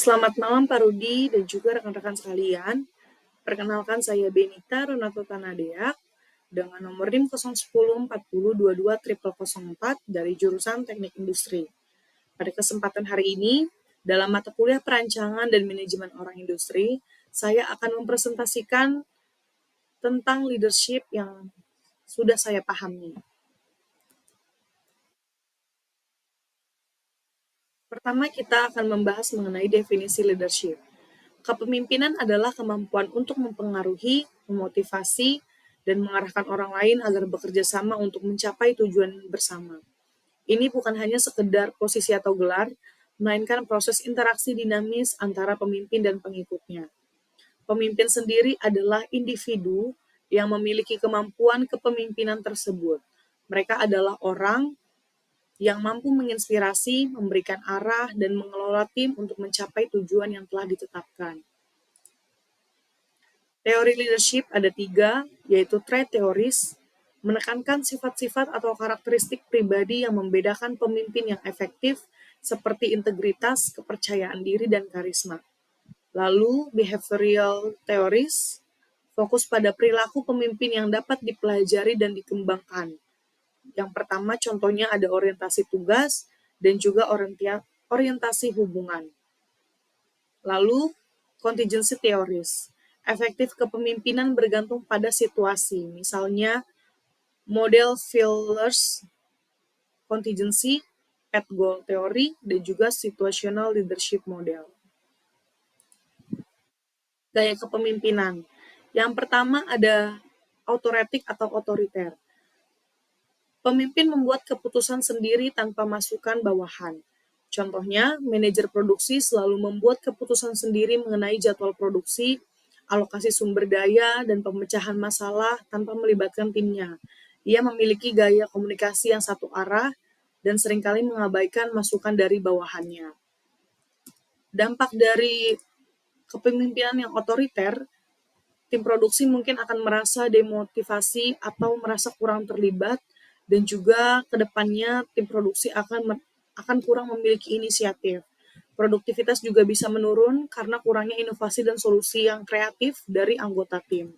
Selamat malam Pak Rudi dan juga rekan-rekan sekalian. Perkenalkan saya Benita Ronato Tanadeak dengan nomor NIM 01040220004 dari jurusan Teknik Industri. Pada kesempatan hari ini, dalam mata kuliah Perancangan dan Manajemen Orang Industri, saya akan mempresentasikan tentang leadership yang sudah saya pahami. Pertama, kita akan membahas mengenai definisi leadership. Kepemimpinan adalah kemampuan untuk mempengaruhi, memotivasi, dan mengarahkan orang lain agar bekerja sama untuk mencapai tujuan bersama. Ini bukan hanya sekedar posisi atau gelar, melainkan proses interaksi dinamis antara pemimpin dan pengikutnya. Pemimpin sendiri adalah individu yang memiliki kemampuan kepemimpinan tersebut. Mereka adalah orang yang mampu menginspirasi, memberikan arah, dan mengelola tim untuk mencapai tujuan yang telah ditetapkan. Teori leadership ada 3, yaitu trait theories, menekankan sifat-sifat atau karakteristik pribadi yang membedakan pemimpin yang efektif, seperti integritas, kepercayaan diri, dan karisma. Lalu, behavioral theories, fokus pada perilaku pemimpin yang dapat dipelajari dan dikembangkan. Yang pertama contohnya ada orientasi tugas dan juga orientasi hubungan. Lalu, contingency theories. Efektif kepemimpinan bergantung pada situasi, misalnya model Fielders contingency, Pat Goal theory, dan juga situational leadership model. Gaya kepemimpinan. Yang pertama ada authoritic atau otoriter. Pemimpin membuat keputusan sendiri tanpa masukan bawahan. Contohnya, manajer produksi selalu membuat keputusan sendiri mengenai jadwal produksi, alokasi sumber daya, dan pemecahan masalah tanpa melibatkan timnya. Ia memiliki gaya komunikasi yang satu arah dan seringkali mengabaikan masukan dari bawahannya. Dampak dari kepemimpinan yang otoriter, tim produksi mungkin akan merasa demotivasi atau merasa kurang terlibat, dan juga kedepannya tim produksi akan kurang memiliki inisiatif. Produktivitas juga bisa menurun karena kurangnya inovasi dan solusi yang kreatif dari anggota tim.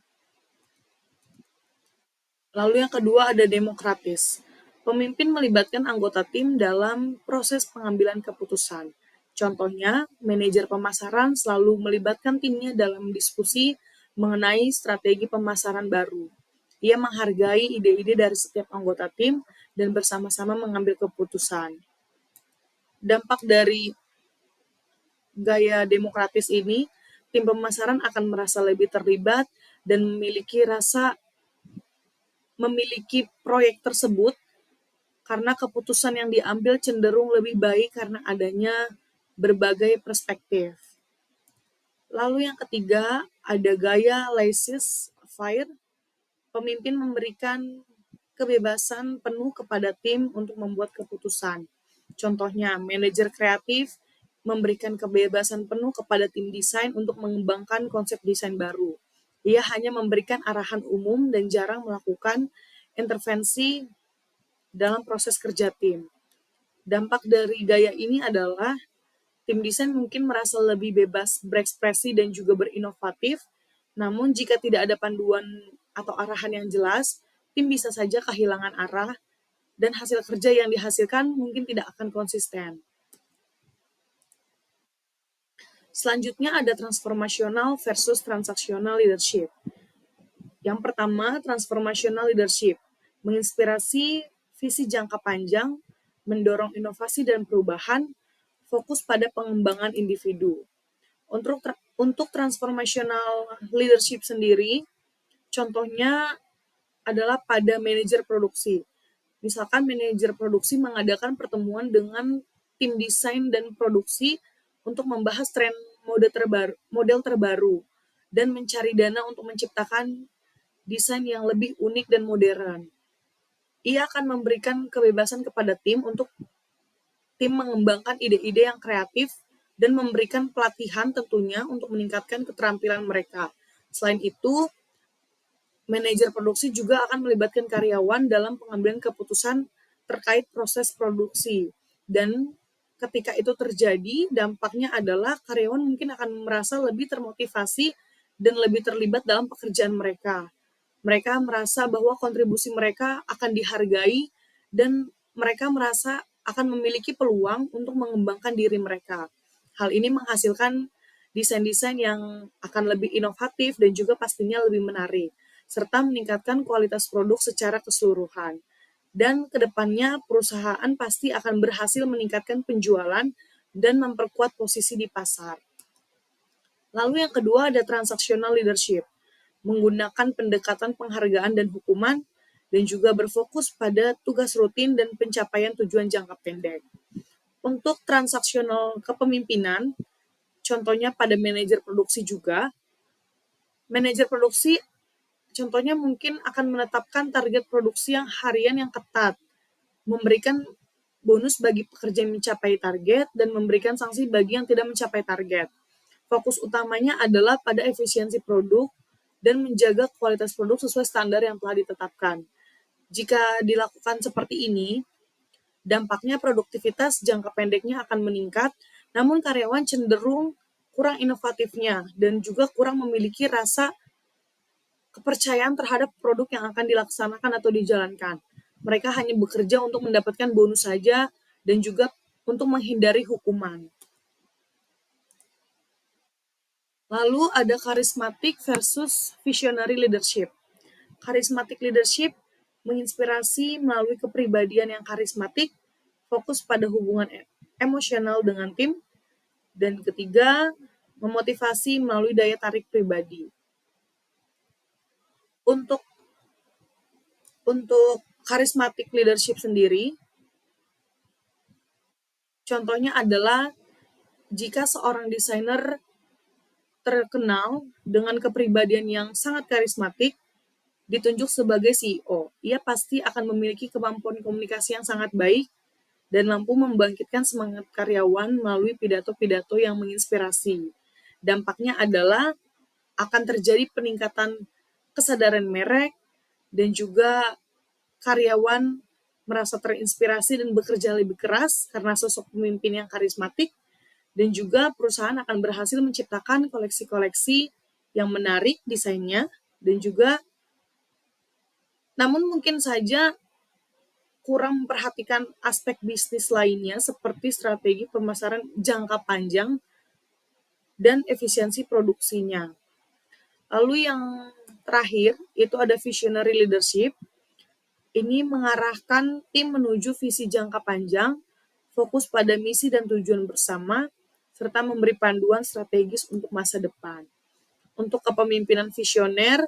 Lalu yang kedua ada demokratis. Pemimpin melibatkan anggota tim dalam proses pengambilan keputusan. Contohnya, manajer pemasaran selalu melibatkan timnya dalam diskusi mengenai strategi pemasaran baru. Ia menghargai ide-ide dari setiap anggota tim dan bersama-sama mengambil keputusan. Dampak dari gaya demokratis ini, tim pemasaran akan merasa lebih terlibat dan memiliki proyek tersebut karena keputusan yang diambil cenderung lebih baik karena adanya berbagai perspektif. Lalu yang ketiga, ada gaya laissez-faire. Pemimpin memberikan kebebasan penuh kepada tim untuk membuat keputusan. Contohnya, manajer kreatif memberikan kebebasan penuh kepada tim desain untuk mengembangkan konsep desain baru. Ia hanya memberikan arahan umum dan jarang melakukan intervensi dalam proses kerja tim. Dampak dari gaya ini adalah tim desain mungkin merasa lebih bebas berekspresi dan juga berinovatif, namun jika tidak ada panduan atau arahan yang jelas, tim bisa saja kehilangan arah dan hasil kerja yang dihasilkan mungkin tidak akan konsisten. Selanjutnya ada transformational versus transaksional leadership. Yang pertama, transformational leadership menginspirasi visi jangka panjang, mendorong inovasi dan perubahan, fokus pada pengembangan individu. Untuk transformational leadership sendiri, contohnya adalah pada manajer produksi. Misalkan manajer produksi mengadakan pertemuan dengan tim desain dan produksi untuk membahas tren model terbaru dan mencari dana untuk menciptakan desain yang lebih unik dan modern. Ia akan memberikan kebebasan kepada tim untuk tim mengembangkan ide-ide yang kreatif dan memberikan pelatihan tentunya untuk meningkatkan keterampilan mereka. Selain itu, manajer produksi juga akan melibatkan karyawan dalam pengambilan keputusan terkait proses produksi dan ketika itu terjadi, dampaknya adalah karyawan mungkin akan merasa lebih termotivasi dan lebih terlibat dalam pekerjaan mereka. Mereka merasa bahwa kontribusi mereka akan dihargai dan mereka merasa akan memiliki peluang untuk mengembangkan diri mereka. Hal ini menghasilkan desain-desain yang akan lebih inovatif dan juga pastinya lebih menarik, serta meningkatkan kualitas produk secara keseluruhan. Dan kedepannya perusahaan pasti akan berhasil meningkatkan penjualan dan memperkuat posisi di pasar. Lalu yang kedua ada transactional leadership, menggunakan pendekatan penghargaan dan hukuman, dan juga berfokus pada tugas rutin dan pencapaian tujuan jangka pendek. Untuk transaksional kepemimpinan, contohnya pada manajer produksi juga, manajer produksi contohnya mungkin akan menetapkan target produksi yang harian yang ketat, memberikan bonus bagi pekerja yang mencapai target, dan memberikan sanksi bagi yang tidak mencapai target. Fokus utamanya adalah pada efisiensi produk dan menjaga kualitas produk sesuai standar yang telah ditetapkan. Jika dilakukan seperti ini, dampaknya produktivitas jangka pendeknya akan meningkat, namun karyawan cenderung kurang inovatifnya dan juga kurang memiliki rasa kepercayaan terhadap produk yang akan dilaksanakan atau dijalankan. Mereka hanya bekerja untuk mendapatkan bonus saja dan juga untuk menghindari hukuman. Lalu ada charismatic versus visionary leadership. Charismatic leadership menginspirasi melalui kepribadian yang karismatik, fokus pada hubungan emosional dengan tim, dan ketiga, memotivasi melalui daya tarik pribadi. Untuk charismatic leadership sendiri, contohnya adalah jika seorang desainer terkenal dengan kepribadian yang sangat karismatik, ditunjuk sebagai CEO, ia pasti akan memiliki kemampuan komunikasi yang sangat baik dan mampu membangkitkan semangat karyawan melalui pidato-pidato yang menginspirasi. Dampaknya adalah akan terjadi peningkatan kesadaran merek dan juga karyawan merasa terinspirasi dan bekerja lebih keras karena sosok pemimpin yang karismatik, dan juga perusahaan akan berhasil menciptakan koleksi-koleksi yang menarik desainnya, dan juga namun mungkin saja kurang memperhatikan aspek bisnis lainnya seperti strategi pemasaran jangka panjang dan efisiensi produksinya. Lalu yang terakhir itu ada visionary leadership. Ini mengarahkan tim menuju visi jangka panjang, fokus pada misi dan tujuan bersama, serta memberi panduan strategis untuk masa depan. Untuk kepemimpinan visioner,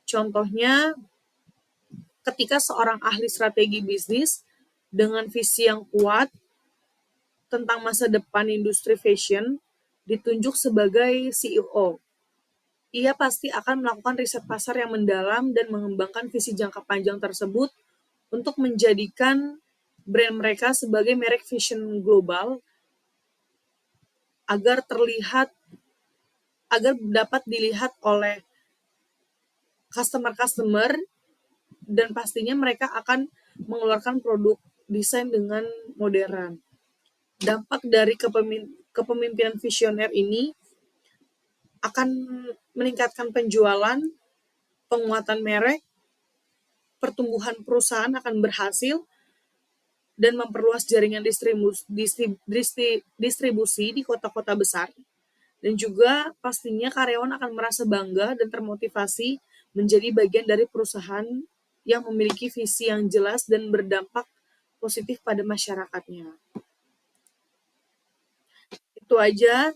contohnya ketika seorang ahli strategi bisnis dengan visi yang kuat tentang masa depan industri fashion ditunjuk sebagai CEO. Ia pasti akan melakukan riset pasar yang mendalam dan mengembangkan visi jangka panjang tersebut untuk menjadikan brand mereka sebagai merek fashion global agar dapat dilihat oleh customer dan pastinya mereka akan mengeluarkan produk desain dengan modern. Dampak dari kepemimpinan visioner ini akan meningkatkan penjualan, penguatan merek, pertumbuhan perusahaan akan berhasil, dan memperluas jaringan distribusi di kota-kota besar. Dan juga pastinya karyawan akan merasa bangga dan termotivasi menjadi bagian dari perusahaan yang memiliki visi yang jelas dan berdampak positif pada masyarakatnya. Itu aja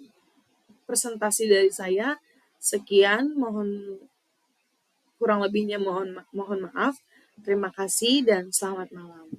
presentasi dari saya. Sekian, kurang lebihnya mohon maaf. Terima kasih dan selamat malam.